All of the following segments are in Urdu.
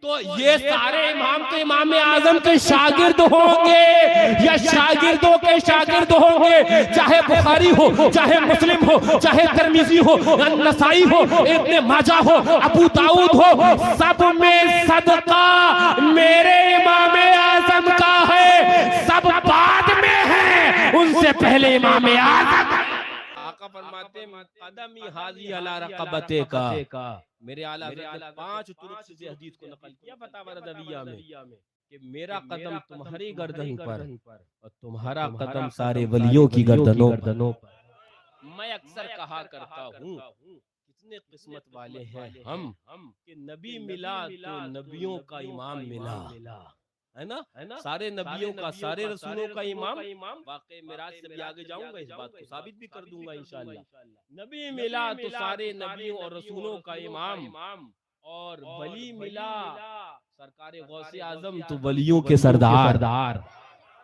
تو یہ سارے امام تو امام اعظم کے شاگرد ہوں گے یا شاگردوں کے شاگرد ہوں گے؟ چاہے بخاری ہو، چاہے مسلم ہو، چاہے ترمذی ہو، نسائی ہو، ابن ماجہ ہو، ابو داؤد ہو، سب میں صدقہ میرے امام اعظم کا ہے، سب بعد میں ہیں، ان سے پہلے امام اعظم۔ آقا فرماتے ہیں قدمی حاضی علی رقبتے کا، میرے اعلیٰ حضرت نے 5 طرق سے حدیث کو نقل کیا فتاوی رضویہ میں کہ میرا قدم تمہاری گردن پر اور تمہارا قدم سارے ولیوں کی گردنوں پر۔ میں اکثر کہا کرتا ہوں کتنے قسمت والے ہیں ہم کہ نبی ملا تو نبیوں کا امام ملا، ہے نا؟ سارے نبیوں کا، سارے رسولوں کا امام۔ واقعی معراج سے بھی آگے جاؤں گا، اس بات کو ثابت بھی کر دوں گا انشاءاللہ۔ نبی ملا تو سارے نبیوں اور رسولوں کا امام، اور ولی ملا سرکار غوث اعظم تو ولیوں کے سردار۔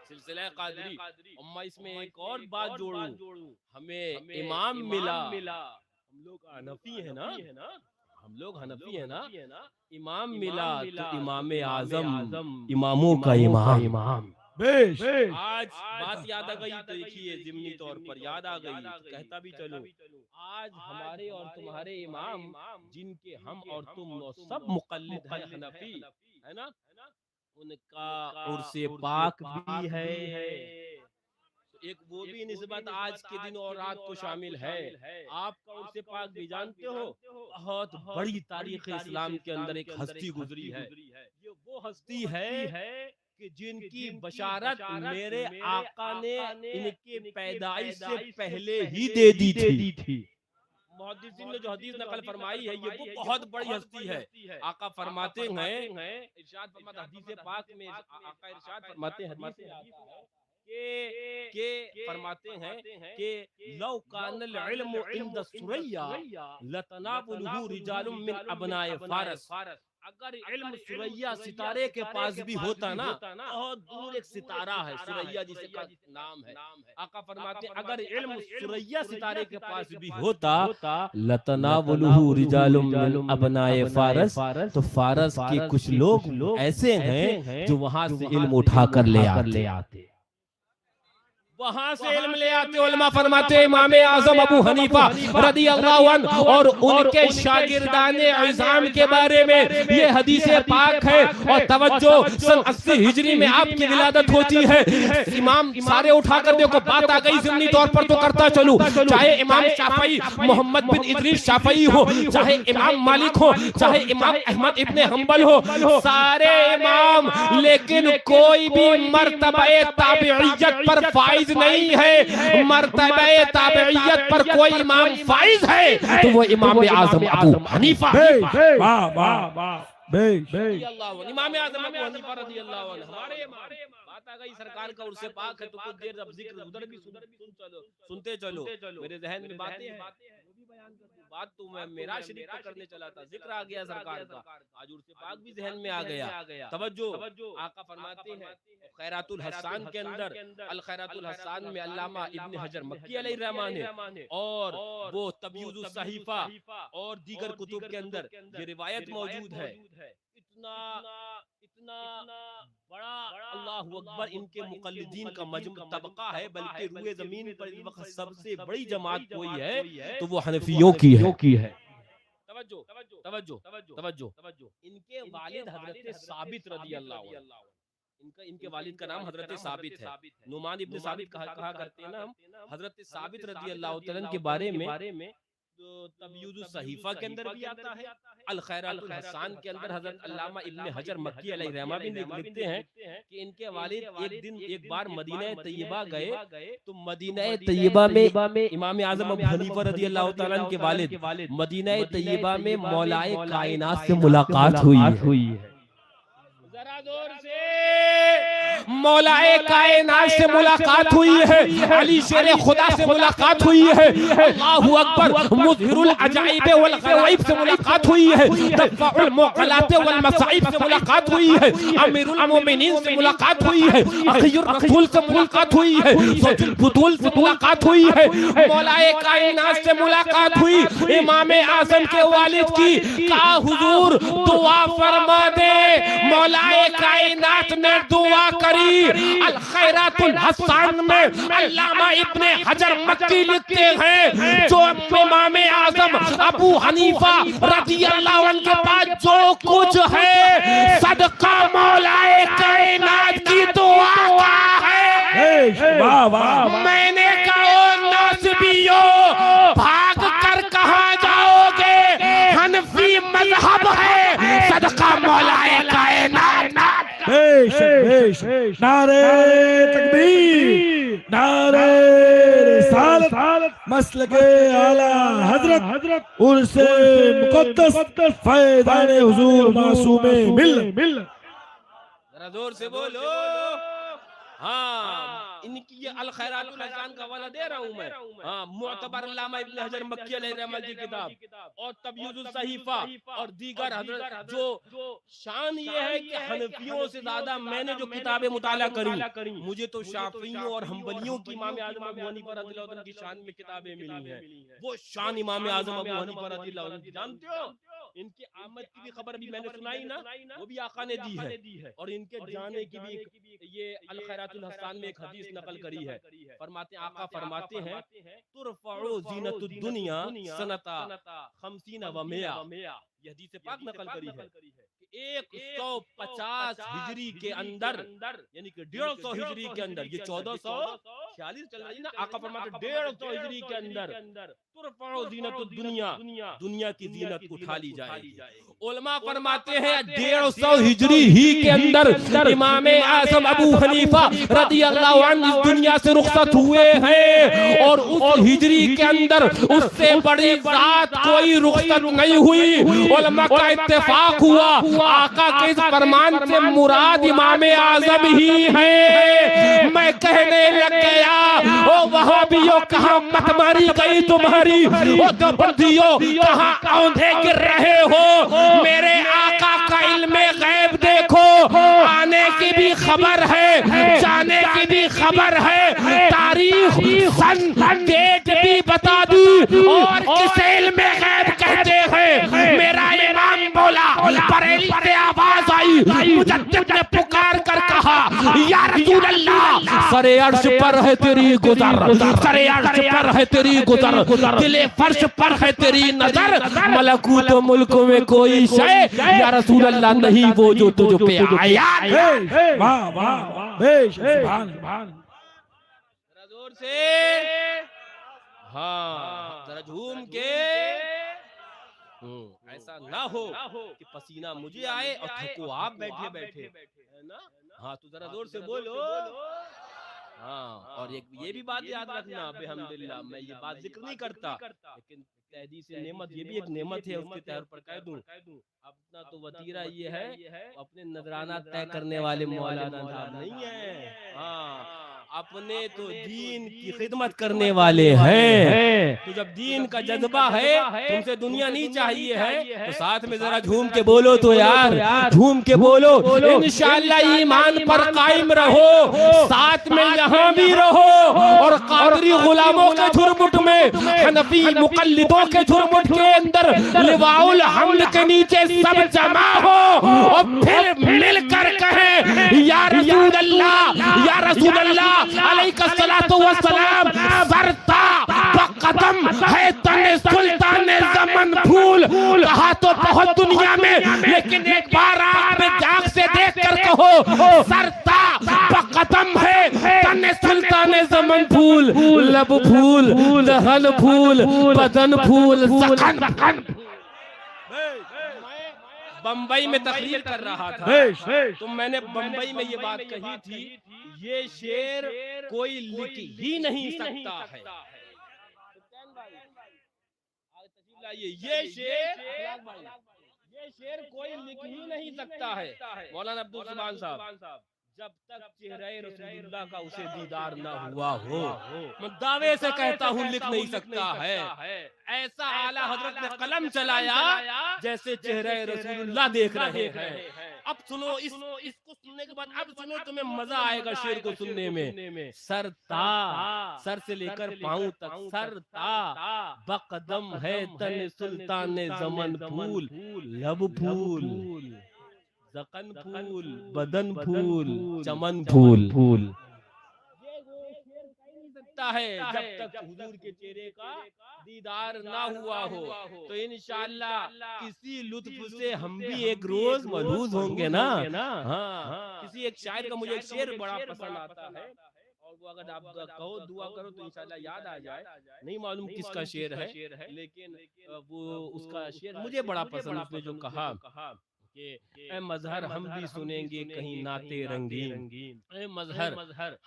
سلسلہ قادری۔ اور میں اس میں ایک اور بات جوڑوں، ہمیں امام ملا، ہم لوگ حنفی ہیں نا، ہم لوگ حنفی ہیں نا، امام ملا تو امام اعظم اماموں کا امام۔ آج بات یاد آ گئی تو دیکھیے ضمنی طور پر یاد آ گئی تو کہتا بھی چلو، آج ہمارے اور تمہارے امام جن کے ہم اور تم سب مقلد ہیں حنفی، ہے نا، ان کا عرس پاک بھی ہے، ایک وہ بھی نسبت آج کے دن اور رات کو شامل ہے۔ آپ کا عرس پاک بھی جانتے ہو، بہت بڑی تاریخ اسلام کے اندر ایک ہستی گزری ہے، یہ وہ ہستی ہے کہ جن کی بشارت میرے آقا نے ان کے پیدائش سے پہلے ہی دے دی تھی۔ محدثین نے جو حدیث نقل فرمائی ہے یہ وہ بہت بڑی ہستی ہے۔ آقا فرماتے ہیں، ارشاد فرماتے حدیث پاک میں، آقا ارشاد فرماتے ہیں حدیث کہ فرماتے ہیں کہ لو کان العلم عند ثریا لتناولہ رجال من ابناء فارس، اگر علم ثریا ستارے کے پاس بھی ہوتا نا، بہت دور ایک ستارہ ہے ثریا جسے کا نام ہے، آقا فرماتے ہیں اگر علم ثریا ستارے کے پاس بھی ہوتا لتناولہ رجال من ابناء فارس، تو فارس کے کچھ لوگ ایسے ہیں جو وہاں سے علم اٹھا کر لے آتے، وہاں سے علم لے آتے۔ علماء فرماتے امام اعظم ابو حنیفہ رضی اللہ عنہ اور ان کے شاگردان عظام کے بارے میں یہ حدیث پاک ہے، اور توجہ سن 80 ہجری میں آپ کی ولادت ہوتی ہے۔ امام سارے اٹھا کر دیکھو، بات آ گئی ضمنی طور پر تو کرتا چلوں، چاہے امام شافعی محمد بن ادریس شافعی ہو، چاہے امام مالک ہو، چاہے امام احمد ابن حنبل ہو، سارے امام، لیکن کوئی بھی مرتبہ تابعیت پر فائز نہیں ہے۔ مرتبہ تابعیت پر کوئی امام فائز ہے تو وہ امام اعظم ابو حنیفہ امام اعظم ابو حنیفہ رضی اللہ عنہ ہمارے امام۔ بات آ گئی سرکار کا عرس پاک ہے تو کچھ دیر اب ذکر ادھر بھی سنتے چلو، میرے ذہن میں باتیں ہیں وہ بھی بیان کر دوں۔ بات تو میں معراج شریف پہ کرنے چلا تھا، ذکر آ گیا سرکار کا، آج عرس پاک بھی ذہن میں آ گیا۔ توجہ، آقا فرماتے ہیں خیرات الحسان کے اندر، الخیرات الحسان میں علامہ ابن حجر مکی علیہ الرحمہ نے، اور وہ تبیض الصحیفہ اور دیگر کتب کے اندر یہ روایت موجود ہے۔ اتنا بڑا اللہ اکبر ان کے مقلدین کا مجمع طبقہ ہے، بلکہ روئے زمین پر اس وقت سب سے بڑی جماعت کوئی ہے تو وہ حنفیوں کی ہے۔ توجہ، ان کے والد حضرت ثابت رضی اللہ عنہ، ان کے والد کا نام حضرت ثابت ہے، نعمان ابن ثابت کہا کرتے ہیں نا ہم۔ حضرت ثابت رضی اللہ عنہ کے بارے میں تبیض الصحیفہ کے اندر بھی آتا ہے، الخیرات الحسان کے اندر حضرت علامہ ابن حجر مکی علیہ الرحمہ بھی لکھتے ہیں کہ ان کے والد ایک بار مدینہ طیبہ گئے تو مدینہ طیبہ میں امام اعظم ابو حنیفہ رضی اللہ تعالیٰ عنہ کے والد مدینہ طیبہ میں مولائے کائنات سے ملاقات ہوئی ہے۔ ذرا زور سے، مولائے کائنات سے ملاقات ہوئی ہے، علی شیر خدا سے ملاقات ہوئی ہے، اللہ اکبر، مظہر العجائب والغرائب سے ملاقات ہوئی ہے، دفع المعقلات والمصائب سے ملاقات ہوئی ہے، امیر المومنین سے ملاقات ہوئی ہے، اخی الرسول سے ملاقات ہوئی ہے، زوج البطول سے ملاقات ہوئی ہے، مولائے کائنات سے ملاقات ہوئی۔ امام اعظم کے والد کی کہا حضور دعا فرما دے کائنات نے دعا کری. الخیرات الحسان میں علامہ ابن حجر مکی لکھتے ہیں جو امام اعظم ابو حنیفہ رضی اللہ عنہ کے پاس جو کچھ ہے صدقہ مولا کائنات کی دعا کا ہے. میں نے کہا ناصبیو بھاگ کر کہاں جاؤ گے؟ حنفی مذہب ہے صدقہ مولا کائنات. نعرہ تکبیر، نعرہ رسالت، مسلک اعلی حضرت، عرس مقدس، فیضان حضور معصوم ملت. ذرا زور سے بولو. ہاں ان کی یہ الخیرات الحسان کا حوالہ دے رہا ہوں میں. ہاں معتبر علامہ ابن حجر مکی علیہ رحمہ کی کتاب اور تبییض الصحیفہ اور دیگر حضرت. جو شان یہ ہے کہ حنفیوں سے زیادہ میں نے جو کتابیں مطالعہ کری مجھے تو شافعیوں اور حنبلیوں کی امام اعظم ابو حنیفہ رضی اللہ عنہ کی شان میں کتابیں ملی ہیں. وہ شان امام اعظم ابو حنیفہ رضی اللہ عنہ جانتے ہو؟ ان کی آمد کی بھی خبر بھی میں نے سنائی نا، وہ بھی آقا نے دی ہے. اور ان کے جانے کی بھی یہ الخیرات الحسان میں ایک حدیث نقل کری ہے. فرماتے آقا فرماتے ہیں ترفع زینت الدنیا سنتا 50 و 100. یہ حدیث پاک نقل کری ہے کہ 150 ہجری کے اندر یعنی کہ 150 ہجری کے اندر، یہ 1446 چل رہی نا، آقا فرماتے 150 ہجری کے اندر ترفع زینت الدنیا، دنیا کی زینت اٹھا لی جائے گی. علماء فرماتے ہیں 150 ہجری ہی کے اندر امام اعظم ابو حنیفہ رضی اللہ عنہ اس دنیا سے رخصت ہوئے ہیں، اور اس ہجری کے اندر اس سے بڑی ذات کوئی رخصت نہیں ہوئی. علماء کا اتفاق ہوا آقا کے اس فرمان سے مراد امام اعظم ہی ہے. میں کہنے لگ گیا او وہابیوں کہاں مت ماری گئی تمہاری، او دیوبندیوں کہاں اوندھے گر رہے ہو؟ میرے آقا کا علم غیب دیکھو، آنے کی بھی خبر ہے، جانے کی بھی خبر ہے، تاریخ سن ڈیٹ بھی بتا دی. اور کس علم غیب کہتے ہیں؟ میرا امام بولا، بریلی سے آواز آئی، مجدد نے پکار کر کہا یا رسول اللہ سر عرش پر ہے تیری گزر، سر عرش پر ہے تیری گزر، دل فرش پر ہے تیری نظر، ملکوت و ملک میں کوئی شے یا رسول اللہ نہیں وہ جو تجھ پہ آیا. واہ واہ سبحان سبحان. ذرا زور سے ہاں ذرا جھوم کے. ایسا نہ ہو کہ پسینہ مجھے آئے اور تھکو آپ بیٹھے بیٹھے. ہاں تو ذرا زور سے بولو. ہاں اور یہ بھی بات یاد رکھنا بحمداللہ، میں یہ بات ذکر نہیں کرتا لیکن تحدیث نعمت یہ بھی ایک نعمت ہے، اس کے طور پر کہہ دوں اپنا تو وطیرہ یہ ہے اپنے نذرانہ طے کرنے والے مولانا صاحب نہیں ہیں. ہاں اپنے تو دین کی خدمت کرنے والے ہیں. تو جب دین کا جذبہ ہے تم سے دنیا نہیں چاہیے ہے تو ساتھ میں ذرا جھوم کے بولو تو یار، جھوم کے بولو. انشاءاللہ ایمان پر قائم رہو، ساتھ میں یہاں بھی رہو، اور قادری غلاموں کے جھرمٹ میں، حنفی مقلدوں کے جھرمٹ کے اندر لواء الحمد کے نیچے سب جمع ہو اور پھر مل کر کہیں یا رسول اللہ، یا رسول اللہ علیہ الصلوۃ والسلام. سرتا بقدم ہے تن سلطان زمن پھول. کہا تو بہت دنیا میں لیکن ایک بار آپ میں جاگ سے دیکھ کر کہو سرتا بقدم ہے تن سلطان زمن پھول. لب پھول، دہن پھول، بدن پھول، سخن. بمبئی میں تقریر کر رہا تھا تو میں نے بمبئی میں یہ بات کہی تھی، یہ شعر کوئی لکھ ہی نہیں سکتا ہے. یہ شعر کوئی لکھ ہی نہیں سکتا ہے. مولانا عبدالسبحان صاحب جب تک چہرہ رسول اللہ کا اسے دیدار نہ ہوا ہو، میں دعوے سے کہتا ہوں لکھ نہیں سکتا ہے. ایسا اعلیٰ حضرت نے قلم چلایا جیسے چہرہ رسول اللہ دیکھ رہے ہیں. اب سنو اس کو سننے کے بعد اب سنو تمہیں مزہ آئے گا شعر کو سننے میں. سر تا، سر سے لے کر پاؤں تک، سر تا بقدم ہے تن سلطان زمن پھول. لب پھول، زقن پھول، بدن پھول، چمن پھول، ہے جب تک حضور کے چہرے کا دیدار نہ ہوا ہو. تو انشاءاللہ اسی لطف سے ہم بھی ایک روز ملحوظ ہوں گے نا. ہاں کسی ایک شاعر کا مجھے ایک شعر بڑا پسند آتا ہے، اور وہ اگر آپ کہو دعا کرو تو انشاءاللہ یاد آ جائے. نہیں معلوم کس کا شعر ہے، لیکن وہ اس کا شعر مجھے بڑا پسند. اس نے جو کہا کہ اے مظہر ہم بھی سنیں گے کہیں نعتِ رنگین، اے مظہر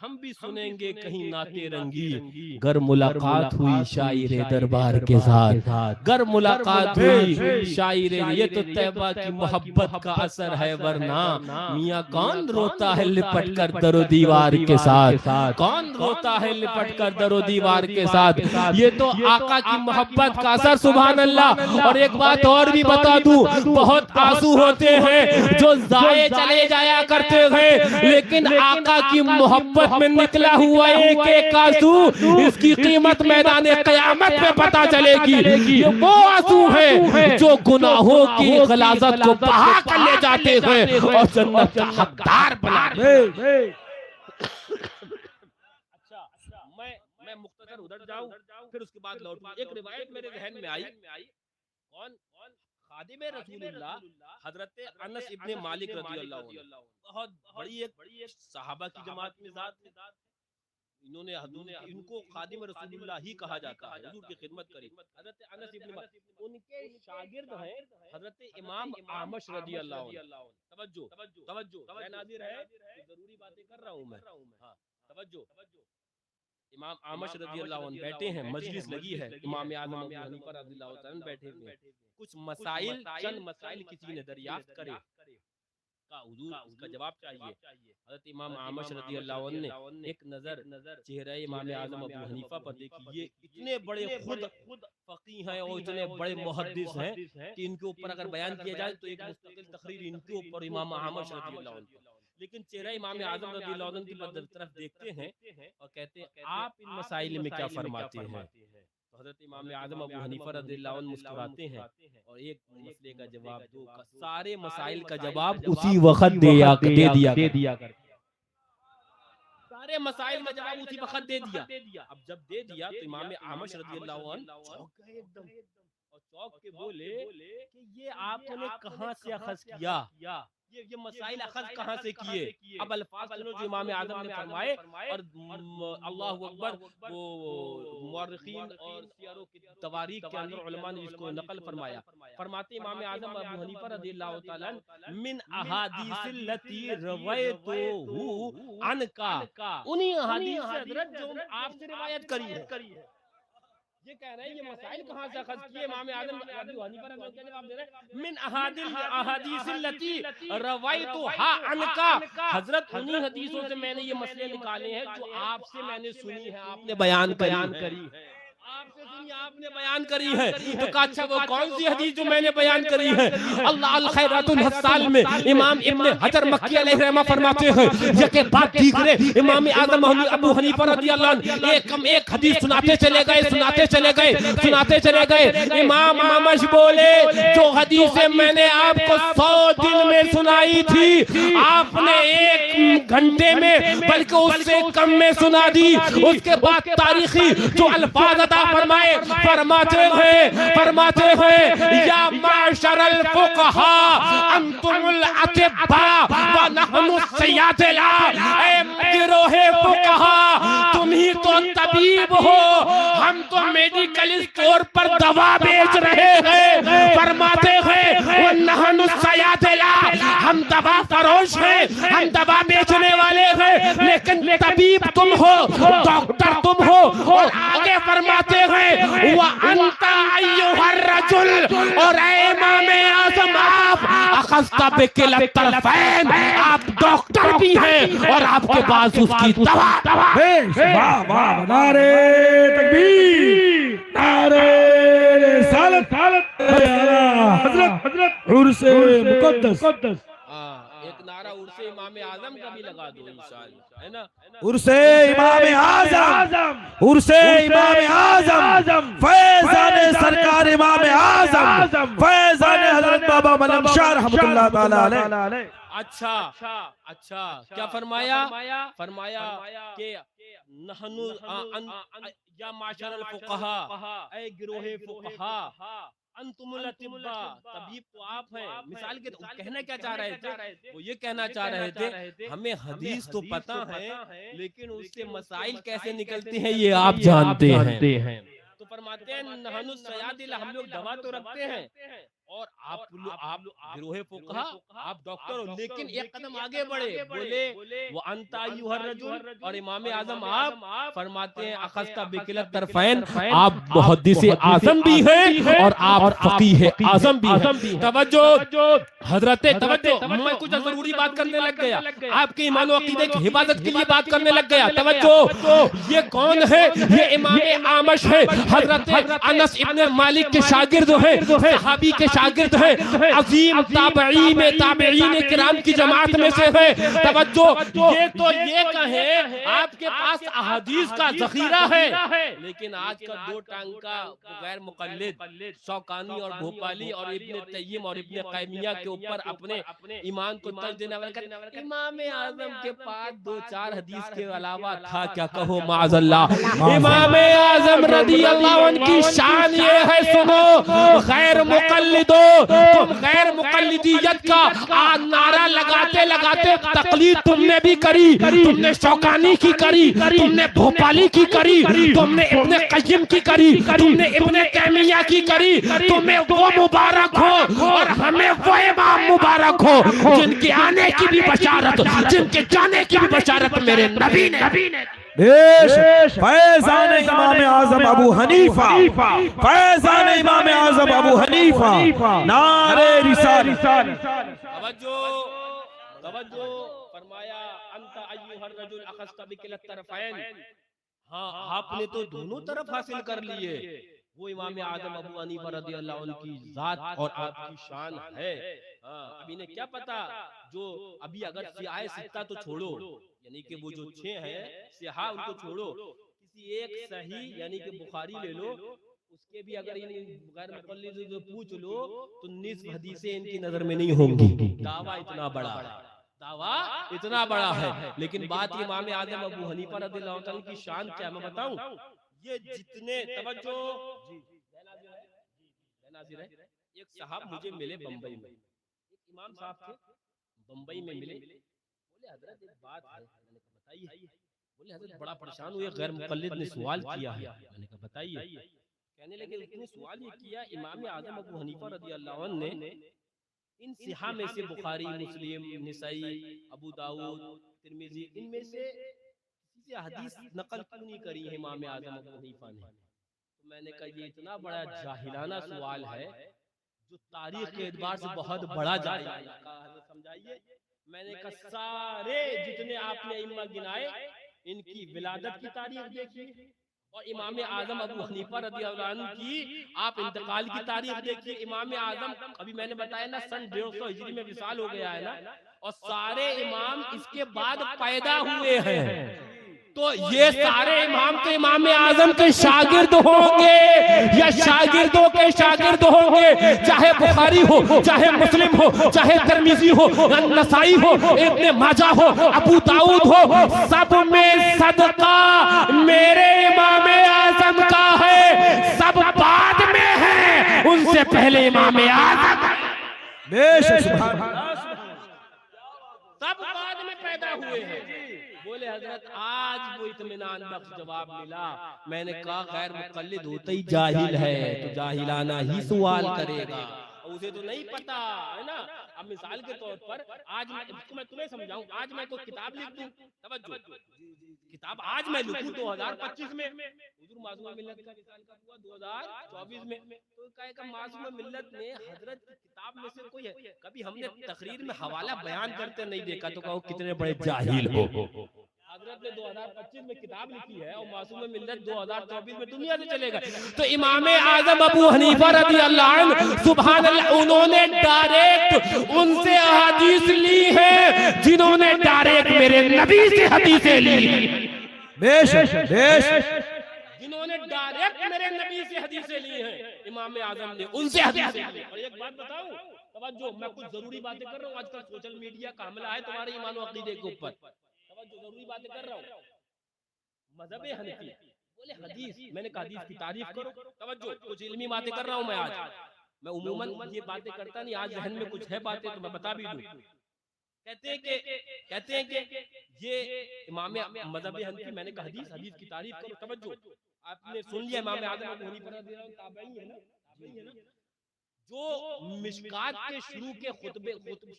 ہم بھی سنیں گے کہیں نعتِ رنگین. گر ملاقات ہوئی شاعر دربار کے ساتھ، گر ملاقات ہوئی شاعر، یہ تو طیبہ کی محبت کا اثر ہے، ورنہ میاں کون روتا ہے لپٹ کر در و دیوار کے ساتھ، کون روتا ہے لپٹ کر در و دیوار کے ساتھ. یہ تو آقا کی محبت کا اثر. سبحان اللہ. اور ایک بات اور بھی بتا دوں، بہت آنسو ہوتے ہیں جو ضائع چلے جایا کرتے ہیں، لیکن آقا کی محبت میں نکلا ہوا ایک ایک آنسو، اس کی قیمت میدان قیامت میں پتا چلے گی. یہ وہ آنسو ہیں جو گناہوں کی غلاظت کو بہا کر لے جاتے ہیں اور جنت کا حقدار بناتے ہیں. اچھا میں مختصر ادھر جاؤں پھر اس کے بعد لوٹوں. ایک روایت میرے ذہن میں آئی، کون خادم رسول اللہ حضرت انس ابن مالک رضی اللہ عنہ، بہت بڑی ایک صحابہ کی جماعت میں ذات تھے. ان کو خادم رسول اللہ ہی کہا جاتا ہے، حضور کی خدمت کری. حضرت انس ابن مالک ان کے شاگرد ہیں حضرت امام اعمش رضی اللہ عنہ. توجہ ناظر ہے، ضروری باتیں کر رہا ہوں میں. ہاں توجہ. امام اعمش رضی اللہ عنہ بیٹھے ہیں، مجلس لگی ہے، امام اعظم ابو حنیفہ رضی اللہ عنہ بیٹھے ہیں. کچھ مسائل، چند مسائل کسی نے دریافت کرے کا حضور اس کا جواب چاہیے. حضرت امام اعمش رضی اللہ عنہ نے ایک نظر چہرہ امام اعظم ابو حنیفہ پر دیکھی. یہ اتنے بڑے خود فقیہ ہیں اور اتنے بڑے محدث ہیں کہ ان کے اوپر اگر بیان کیا جائے تو ایک مستقل تقریر ان کے اوپر امام اعمش رضی اللہ عنہ. لیکن چہرہ امام اعظم رضی اللہ عنہ کی طرف دیکھتے ہیں اور کہتے ہیں آپ ان مسائل میں کیا فرماتے ہیں. تو حضرت امام اعظم ابو حنیفہ رضی اللہ عنہ مسکراتے ہیں اور ایک مسئلے کا جواب دو، سارے مسائل کا جواب اسی وقت دے دیا کر. سارے مسائل کا جواب اسی وقت دے دیا. اب جب دے دیا تو امام اعمش رضی اللہ عنہ چوک گئے ایک دم، اور چوک کے بولے کہ یہ آپ نے کہاں سے اخذ کیا، یہ مسائل اخذ کہاں سے کیے. اب الفاظ سنو جو امام اعظم نے فرمائے، اور اللہ اکبر. وہ مورخین اور سیاروں کی تواریخ کے اندر علماء نے اس کو نقل فرمایا. فرماتے امام اعظم ابو حنیفہ رضی اللہ تعالیٰ من احادیث التي رویتہ عنکا، انہی احادیث سے حضرت جو آپ سے روایت کری ہے. یہ کہہ رہے ہیں یہ مسائل کہاں سے اخذ کیے. امام اعظم ابو حنیفہ رضی اللہ عنہ جواب دے رہے ہیں من احادیث التي رویتھا عنکا، حضرت انہی حدیثوں سے میں نے یہ مسئلے نکالے ہیں جو آپ سے میں نے سنی ہے، آپ نے بیان کری ہے. آپ سے سنی، آپ نے بیان کری ہے. تو کہا اچھا وہ کون سی حدیث جو میں نے بیان کری ہے؟ اللہ الخیرات الحسال میں امام ابن حجر مکی علیہ رحمہ فرماتے ہیں یکے بعد دیگرے امام اعظم ابو حنیفہ رضی اللہ عنہ ایک حدیث سناتے چلے گئے. امام اعمش بولے جو حدیثیں میں نے آپ کو 100 دن میں سنائی تھی آپ نے 1 گھنٹے میں بلکہ اس سے کم میں سنا دی. اس کے بعد تاریخی جو الفاظ عطا فرماتے ہیں یا معاشر الفقہاء انتم الاطباء ونحن السیادلہ، اے گروہ فقہاء تم ہی تو طبیب ہو، ہم تو میڈیکل اسٹور پر دوا بیچ رہے ہیں. فرماتے ہیں ونحن السیادلہ، ہم دوا فروش ہیں، ہم دوا بیچنے والے ہیں، لیکن طبیب تم ہو، ڈاکٹر تم ہو. اور آگے فرماتے ہیں وَأَنْتَ أَيُّهَا الرَّجُلُ، اور اے امام اعظم آپ اخذت بِكِلَا الطَّرَفَيْنِ، آپ ڈاکٹر بھی ہیں اور آپ کے پاس اس کی دوا. واہ واہ، نعرے تکبیر، نعرے رسالت، حضرت عرس مقدس. ایک نعرہ عرس امام اعظم کا بھی لگا دو انشاءاللہ، ہے نا؟ عرس امام اعظم، عرس امام اعظم، فیضان سرکار امام اعظم، فیضان حضرت بابا ملک شاہ رحمت اللہ تعالی علیہ۔ اچھا کیا فرمایا؟ فرمایا کہ نحنو یا معاشر الفقہاء، اے گروہ فقہاء، انتم الاطباء، طبیب تو آپ ہیں۔ مثال کے کہنا کیا چاہ رہے تھے؟ وہ یہ کہنا چاہ رہے تھے ہمیں حدیث تو پتہ ہے لیکن اس سے مسائل کیسے نکلتے ہیں یہ آپ جانتے ہیں۔ تو فرماتے ہیں نحن الصیادلہ، ہم لوگ دوا تو رکھتے ہیں اور آپ گروہ فقہا، آپ ڈاکٹر ہو، لیکن ایک قدم آگے بڑھے، بولے وَأَنْتَ أَيُّهَا الرَّجُلُ، اور امام اعظم آپ فرماتے ہیں اخذت بکلا الطرفین، آپ محدث اعظم بھی ہیں اور آپ فقیہ اعظم بھی ہیں۔ توجہ حضرت، توجہ، میں کچھ ضروری بات کرنے لگ گیا، آپ کے ایمان و عقیدے کی حفاظت کے لیے بات کرنے لگ گیا۔ توجہ، یہ کون ہے؟ یہ امام اعمش ہے، حضرت انس ابن مالک کے شاگرد ہیں، صحابی کے شاگرد ہیں، عظیم تابعین کرام کی جماعت میں سے ہیں۔ توجہ، یہ تو یہ کہیں آپ کے پاس احادیث کا ذخیرہ ہے، لیکن آج کا دو ٹانگ کا غیر مقلد شوکانی اور بھوپالی اور ابن تیم اور ابن قیمیہ کے اوپر اپنے ایمان کو ترج دینے والا کہتے ہیں امام اعظم کے پاس دو چار حدیث کے علاوہ تھا کیا؟ کہو معاذ اللہ۔ امام اعظم رضی اللہ عنہ کی شان یہ ہے، سنو غیر مقلدو، تم غیر مقلدیت کا نعرہ لگاتے لگاتے تقلید تم نے بھی کری، تم نے شوکانی کی کری، تم نے بھوپالی کی کری، تم نے ابن قیم کی کری، تم نے ابن تیمیہ کی کری، تمہیں وہ مبارک ہو اور ہمیں وہ امام مبارک ہو جن کے آنے کی بھی بشارت، جن کے جانے کی بھی بشارت میرے نبی نے۔ فیضان امام اعظم ابو حنیفہ، فیضان امام اعظم ابو حنیفہ، نعرہ رسالت۔ توجہ فرمایا انت ایھا الرجل اخذت بکلا الطرفین، ہاں آپ نے تو دونوں طرف حاصل کر لیے۔ وہ امام اعظم ابو حنیفہ رضی اللہ عنہ کی ذات اور آپ کی شان ہے۔ اب انہیں کیا پتا، جو ابھی اگر سیاہ ستہ تو چھوڑو، یعنی کہ وہ جو 6 ہیں سیاہ ان کو چھوڑو، کسی ایک صحیح یعنی کہ بخاری لے لو، اس کے بھی اگر ان غیر مقلد جو پوچھ لو تو نصف حدیثیں ان کی نظر میں نہیں ہوں گی۔ دعویٰ اتنا بڑا ہے، دعویٰ اتنا بڑا ہے، لیکن بات امام اعظم ابو حنیفہ رضی اللہ عنہ کی شان کیا میں بتاؤں؟ یہ جتنے، توجہ، ایک صاحب مجھے ملے بمبئی میں، ایک امام صاحب تھے بمبئی میں ملے، بولے حضرت ایک بات ہے، میں نے کہا بتائیے، بولے حضرت بڑا پریشان ہوئے، غیر مقلد نے سوال کیا ہے، میں نے کہا بتائیے، کہنے لگے اس نے سوال یہ کیا امام اعظم ابو حنیفہ رضی اللہ عنہ نے ان صحاح میں سے بخاری، مسلم، نسائی، ابو داؤد، ترمذی، ان میں سے کسی حدیث نقل کیوں نہیں کری ہے امام اعظم ابو حنیفہ نے؟ تو میں نے کہا یہ اتنا بڑا جاہلانہ سوال ہے جو تاریخ کے اعتبار سے بہت بڑا جاہلانہ ہے، حضرت سمجھائیے۔ میں نے کہا سارے جتنے آپ نے ائمہ گنائے ان کی ولادت کی تاریخ دیکھیے اور امام اعظم ابو حنیفہ رضی اللہ عنہ کی آپ انتقال کی تاریخ دیکھیے۔ امام اعظم ابھی میں نے بتایا نا سن 150 ہجری میں وصال ہو گیا ہے نا، اور سارے امام اس کے بعد پیدا ہوئے ہیں، تو یہ سارے امام تو امام اعظم کے شاگرد ہوں گے یا شاگردوں کے شاگرد ہوں گے، چاہے بخاری ہو، چاہے مسلم ہو، چاہے ترمذی ہو، نسائی ہو، ابن ماجہ ہو، ابو داؤد ہو، سب میں صدقہ میرے امام اعظم کا ہے، سب بعد میں ہیں، ان سے پہلے امام اعظم، بے شک سبحان اللہ، سب بعد میں پیدا ہوئے ہیں۔ بولے حضرت آج وہ اطمینان بخش جواب ملا۔ میں نے کہا غیر مقلد ہوتا ہی جاہل ہے تو جاہلانہ ہی سوال کرے گا، اسے تو نہیں پتا ہے نا۔ اب مثال کے طور پر آج میں تمہیں سمجھاؤں، آج میں کوئی کتاب لکھ دوں، توجہ، کتاب آج میں لکھوں 2025 میں، حضور معصوم ملت کا وصال کب ہوا 2024 میں، تو کہے کہ معصوم ملت نے حضرت کی کتاب میں سے کوئی ہے، کبھی ہم نے تقریر میں حوالہ بیان کرتے نہیں دیکھا، تو کہو کتنے بڑے جاہل ہو۔ حضرت نے 2025 میں کتاب لکھی ہے اور معصوم ملت 2024 میں دنیا سے چلے گا۔ تو امام اعظم ابو حنیفہ رضی اللہ عنہ سبحان اللہ، انہوں نے ڈائریکٹ ان سے احادیث لی ہے میرے نبی سے حدیثیں لی، بے شک بے شک، جنہوں نے ڈائریکٹ میرے نبی سے حدیثیں لی ہیں، امام اعظم نے ان سے حدیثیں لی۔ اور ایک بات بتاؤں، توجہ، میں کچھ ضروری باتیں کر رہا ہوں، آج کل سوشل میڈیا کا حملہ ہے تمہارے ایمان و عقیدے کے اوپر، توجہ، ضروری باتیں کر رہا ہوں۔ مذہب حنفی بولے حدیث، میں نے کہا حدیث کی تعریف کرو، توجہ، کچھ علمی باتیں کر رہا ہوں میں آج، میں عموماً یہ باتیں کرتا نہیں، آج ذہن میں کچھ ہے باتیں تو میں بتا بھی دوں۔ کہتے ہیں کہ یہ امام مذہب حنفی، میں نے کہا حدیث کی تعریف کرو، توجہ، آپ نے سن لیا امام اعظم ابو حنیفہ رضی اللہ عنہ تابعی ہے نا، جو مشکات کے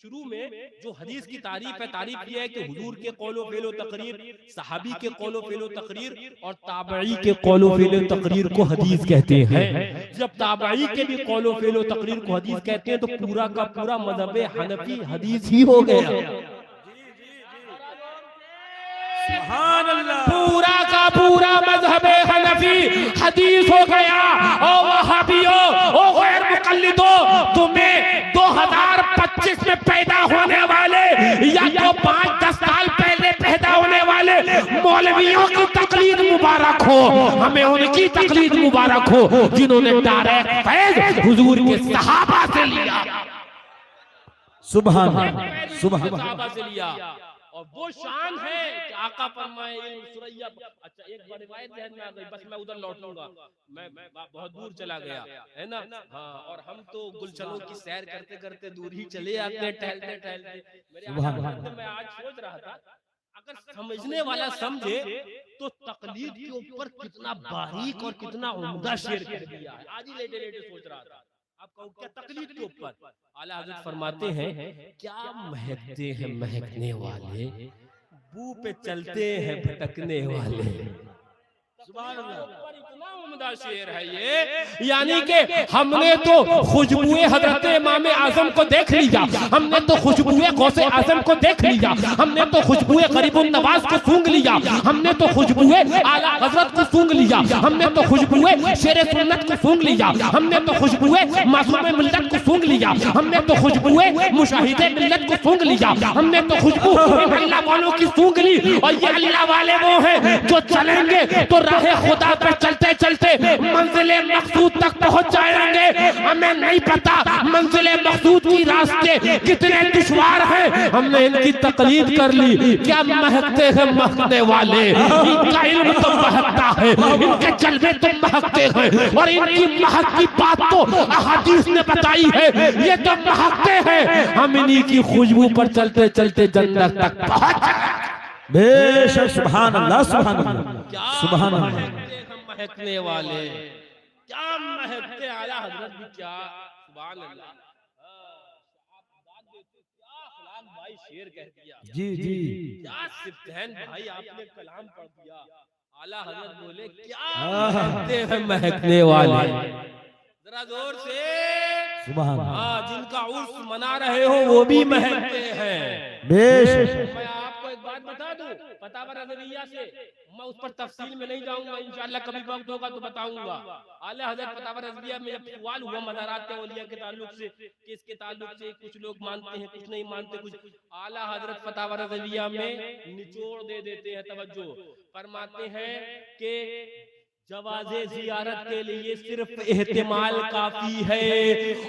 شروع میں جو حدیث کی تعریف ہے، تعریف یہ ہے کہ حضور کے قول و فعل و تقریر، صحابی کے قول و فعل و تقریر اور تابعی کے قول و فعل و تقریر کو حدیث کہتے ہیں۔ جب تابعی کے بھی قول و فعل و تقریر کو حدیث کہتے ہیں تو پورا کا پورا مذہب حنفی حدیث ہی ہو گیا، سبحان اللہ، پورا کا پورا مذہب حنفی حدیث ہو گیا۔ او وہابیوں، او غیر مقلدوں، تمہیں 2025 میں پیدا ہونے والے یا تو 5-10 سال پہلے پیدا ہونے والے مولویوں کی تقلید مبارک ہو، ہمیں ان کی تقلید مبارک ہو جنہوں نے ڈائریکٹ فیض حضور کے صحابہ سے لیا، سبحان اللہ، سبحان اللہ، صحابہ سے لیا۔ اور وہ شان ہے کہ آقا فرمائے سریا۔ اچھا، ایک بار روایت ذہن میں آ گئی، بس میں ادھر لوٹوں گا، میں بہت دور چلا گیا ہے نا، ہاں، اور ہم تو گلشنوں کی سیر کرتے کرتے دور ہی چلے آتے ہیں، ٹہلتے ٹہلتے۔ میں آج سوچ رہا تھا، اگر سمجھنے والا سمجھے تو تقلید کے اوپر کتنا باریک اور کتنا عمدہ شعر کہہ دیا ہے۔ آج ہی لیٹے لیٹے سوچ رہا تھا، آپ کہو کیا تقلید کے اوپر اعلیٰ حضرت فرماتے ہیں، کیا مہکتے ہیں مہکنے والے، بو پہ چلتے ہیں بھٹکنے والے۔ سبحان اللہ، اتنا عمدہ شعر ہے یہ، یعنی کہ ہم نے تو خوشبوئے حضرت امام اعظم کو دیکھ لیا، ہم نے تو خوشبوئے غوث اعظم کو دیکھ لیا، ہم نے تو خوشبوئے غریب النواز کو سونگ لیا، ہم نے تو خوشبوئے اعلیٰ حضرت کو سونگ لیا، ہم نے تو خوشبوئے شیر سنت کو سونگ لیا، ہم نے تو خوشبوئے معصوم ملت کو سونگ لیا، ہم نے تو خوشبوئے مشاہد ملت کو سونگ لیا، ہم نے تو خوشبو اللہ والوں کی سونگ لی۔ اور یہ اللہ والے وہ ہیں جو چلیں گے تو راہ خدا پر چلتے چلتے منزل مقصود تک پہنچ جائیں گے۔ ہمیں نہیں پتا منزل مقصود کی راستے کتنے دشوار ہیں، ہم نے ان کی تقلید کر لی۔ کیا مہکتے ہیں مہکنے والے، ان کا علم تو مہکتا ہے، ان کے جلوے تو مہکتے ہیں، اور ان کی مہک کی بات تو احادیث نے بتائی ہے، یہ تو مہکتے ہیں، ہم انہی کی خوشبو پر چلتے چلتے جنت تک پہنچ گئے۔ بے شک، سبحان اللہ، سبحان اللہ، سبحان اللہ، مہکنے والے، کیا مہکتے اعلیٰ حضرت بھی، کیا سبحان اللہ، کیا اخلاق بھائی شعر کہہ دیا، جی جی، کیا سبحان بھائی آپ نے کلام پڑھ دیا۔ اعلیٰ حضرت بولے کیا مہکتے ہیں مہکنے والے، ذرا زور سے سبحان اللہ، ہاں، جن کا عرس منا رہے ہو وہ بھی مہکتے ہیں۔ بے شک، میں آپ کو ایک بات بتا دوں، فتاوی رضویہ سے، میں اس پر تفصیل میں نہیں جاؤں گا، انشاءاللہ کبھی وقت ہوگا تو بتاؤں گا۔ اعلیٰ حضرت فتاوی رضویہ میں جب سوال ہوا مزارات اولیاء کے تعلق سے کہ اس کے تعلق سے کچھ لوگ مانتے ہیں کچھ نہیں مانتے، کچھ اعلیٰ حضرت فتاوی رضویہ میں نچوڑ دے دیتے ہیں، توجہ فرماتے ہیں کہ جواز زیارت کے لیے صرف احتمال کافی ہے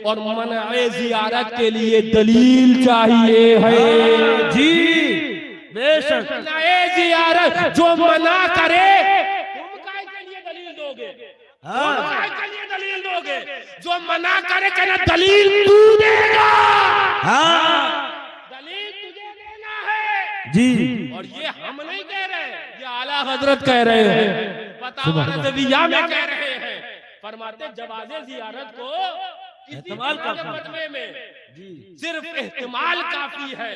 اور منع زیارت کے لیے دلیل چاہیے ہے۔ جی بے شک، منع زیارت جو منع کرے تم کائے کے لیے دلیل دو گے، تم کائے کے لیے دلیل دو گے، جو منع کرے کہنا دلیل تو دے گا، دلیل تجھے دینا ہے جی، اور یہ ہم نہیں کہہ رہے، یہ اعلیٰ حضرت کہہ رہے ہیں، فتاوی رضویہ میں کہہ رہے ہیں، فرماتے جواز زیارت کو احتمال کافی ہے، فتوے میں صرف احتمال کافی ہے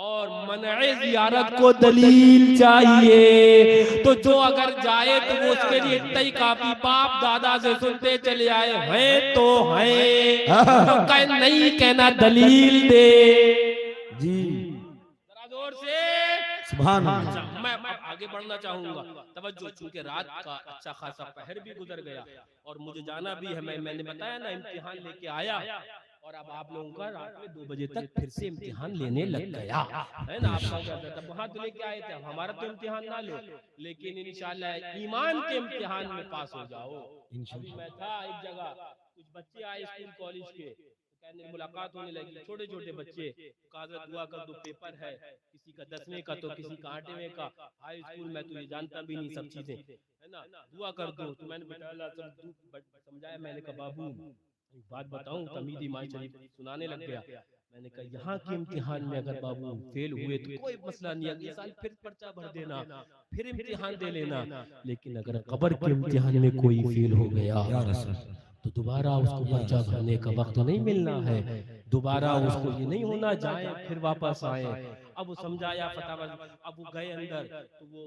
اور منع زیارت کو دلیل چاہیے۔ تو جو اگر جائے تو وہ اس کے لیے اتنی کافی، باپ دادا سے سنتے چلے آئے ہیں تو ہیں، تو کہ نہیں کہنا دلیل دے، جی، ذرا زور سے سبحان اللہ، میں آگے بڑھنا چاہوں گا، توجہ، چونکہ رات کا اچھا خاصا پہر بھی گزر گیا اور مجھے جانا بھی ہے، میں نے بتایا نا امتحان لے کے آیا اور اب آپ لوگوں کا رات میں 2 بجے تک پھر سے امتحان لینے لگ گیا ہے نا. آپ کا تب وہاں تو لے کے آئے تھے, ہمارا تو امتحان نہ لو, لیکن انشاءاللہ ایمان کے امتحان میں پاس ہو جاؤ. ابھی میں تھا ایک جگہ, کچھ بچے آئے اسکول کالج کے, کہنے ملاقات ہونے لگی, چھوٹے چھوٹے بچے, کہا دعا کر دو پیپر ہے, کسی کا 10ویں کا تو کسی کا 8ویں کا, ہائی اسکول میں تو یہ جانتا بھی نہیں سب چیزیں ہے نا, دعا کر دو. تو میں نے بیٹا اللہ سمجھایا, میں نے کہا بابو ایک بات بتاؤں, تمید ایمان شریف سنانے لگ گیا. میں نے کہا یہاں کے امتحان میں اگر بابو فیل ہوئے تو کوئی مسئلہ نہیں, اگلے سال پھر پرچہ بھر دینا, پھر امتحان دے لینا, لیکن اگر قبر کے امتحان میں کوئی فیل ہو گیا تو دوبارہ اس کو پرچہ بھرنے کا وقت نہیں ملنا ہے, دوبارہ اس کو یہ نہیں ہونا جائیں پھر واپس آئیں. اب وہ سمجھایا فتح, اب وہ گئے اندر, تو وہ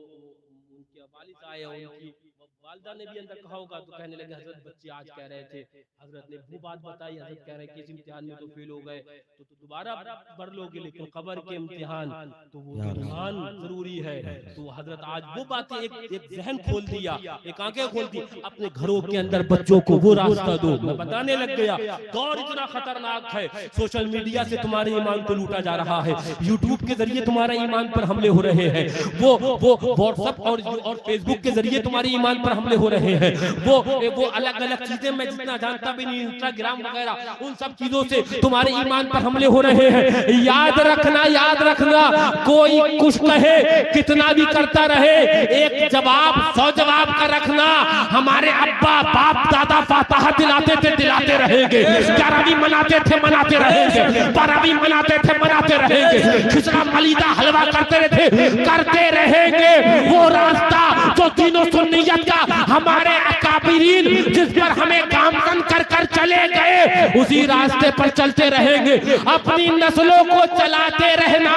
ان کے والد آئے, ان کی والدہ نے بھی اندر کہا ہوگا, تو کہنے لگے حضرت بچے آج کہہ رہے تھے, حضرت نے وہ بات بتائی, حضرت کہہ رہے کہ اس امتحان میں تو فیل ہو گئے تو دوبارہ بھر لو گے, لیکن قبر کے امتحان تو وہ ایمان ضروری ہے. تو حضرت آج وہ باتیں ایک ذہن کھول دیا, ایک آنکھیں کھول دی, اپنے گھروں کے اندر بچوں کو وہ راستہ دو. میں بتانے لگ گیا دور اتنا خطرناک ہے, سوشل میڈیا سے تمہارے ایمان کو لوٹا جا رہا ہے, یوٹیوب کے ذریعے تمہارے ایمان پر حملے ہو رہے ہیں, وہ واٹس ایپ اور فیس بک کے ذریعے تمہارے ایمان پر حملے ہو رہے ہیں, وہ الگ الگ چیزیں میں جتنا جانتا بھی نہیں, انسٹاگرام وغیرہ, ان سب چیزوں سے تمہارے ایمان پر حملے ہو رہے ہیں. یاد رکھنا کوئی کچھ کہے, کتنا بھی کرتا رہے, ایک جواب 100 جواب کا رکھنا. ہمارے ابا باپ دادا فاتحہ دلاتے تھے, دلاتے رہیں گے, تراویح مناتے تھے, مناتے رہیں گے, تراویح مناتے تھے, مناتے رہیں گے, کھچڑا ملیدہ حلوہ کرتے تھے, کرتے رہیں گے. وہ راستہ جو دین و سنیت کا ہمارے اکابرین جس پر ہمیں گامزن کر کر چلے گئے, اسی راستے پر چلتے رہیں گے. اپنی نسلوں کو چلاتے رہنا,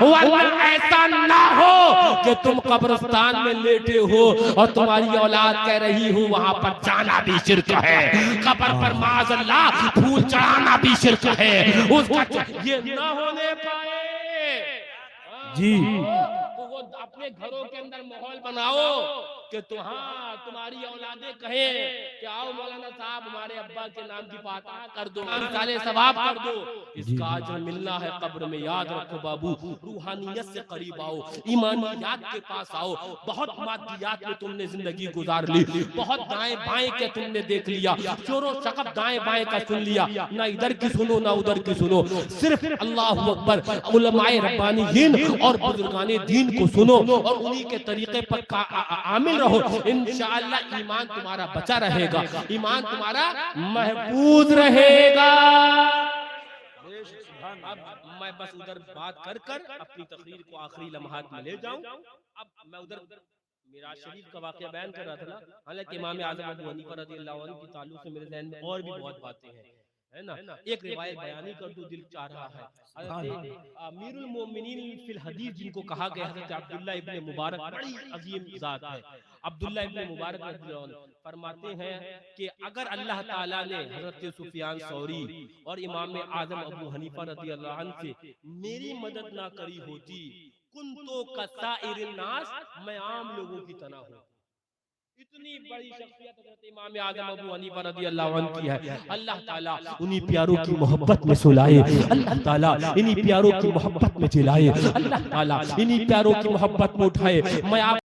ورنہ ایسا نہ ہو کہ تم قبرستان میں لیٹے ہو اور تمہاری اولاد کہہ رہی ہو وہاں پر جانا بھی شرک ہے, قبر پر معاذ اللہ پھول چڑھانا بھی شرک ہے. اس کا یہ نہ ہونے پائے جی. تو وہ اپنے گھروں کے اندر ماحول بناؤ کہ تمہاری اولادیں کہیں کہ آؤ مولانا صاحب ہمارے ابا کے نام کی فاتحہ کر دو, سالے ثواب کر دو. اس کا اجر ملنا ہے قبر میں. یاد رکھو بابو, روحانیت سے قریب آؤ, ایمانیات کے پاس آؤ. بہت مادیات میں تم نے زندگی گزار لی, بہت دائیں بائیں کے تم نے دیکھ لیا, شور و شغب دائیں بائیں کا سن لیا, نہ ادھر کی سنو نہ ادھر کی سنو, صرف اللہ اکبر علماء ربانیین اور بزرگان دین کو سنو اور انہی کے طریقے پر عامل رہو. انشاءاللہ ایمان تمہارا بچا رہے گا, ایمان تمہارا محفوظ رہے گا. اب میں بس ادھر بات کر کر اپنی تقریر کو آخری لمحات میں لے جاؤں. اب میں ادھر معراج شریف کا واقعہ بیان کر رہا تھا نا, حالانکہ امام اعظم ابو حنیفہ رضی اللہ عنہ کی تعلق سے میرے ذہن میں اور بھی بہت باتیں ہیں, ہے نا. ایک روایت بیانی کر دو, دل چاہ رہا ہے. امیر المومنین فی الحدیث جن کو کہا گیا حضرت عبداللہ ابن مبارک بڑی عظیم ذات ہے. عبداللہ ابن مبارک رضی اللہ عنہ فرماتے ہیں کہ اگر اللہ تعالیٰ نے حضرت سفیان ثوری اور امام اعظم ابو حنیفہ رضی اللہ عنہ سے میری مدد نہ کری ہوتی, کنتو کسائر الناس, میں عام لوگوں کی طرح ہوں. اتنی بڑی شخصیت حضرت امام اعظم ابو حنیفہ رضی اللہ عنہ کی ہے. اللہ تعالیٰ انہی پیاروں کی محبت میں سلائے, اللہ تعالیٰ انہی پیاروں کی محبت میں جلائے, اللہ تعالیٰ انہی پیاروں کی محبت میں اٹھائے. میں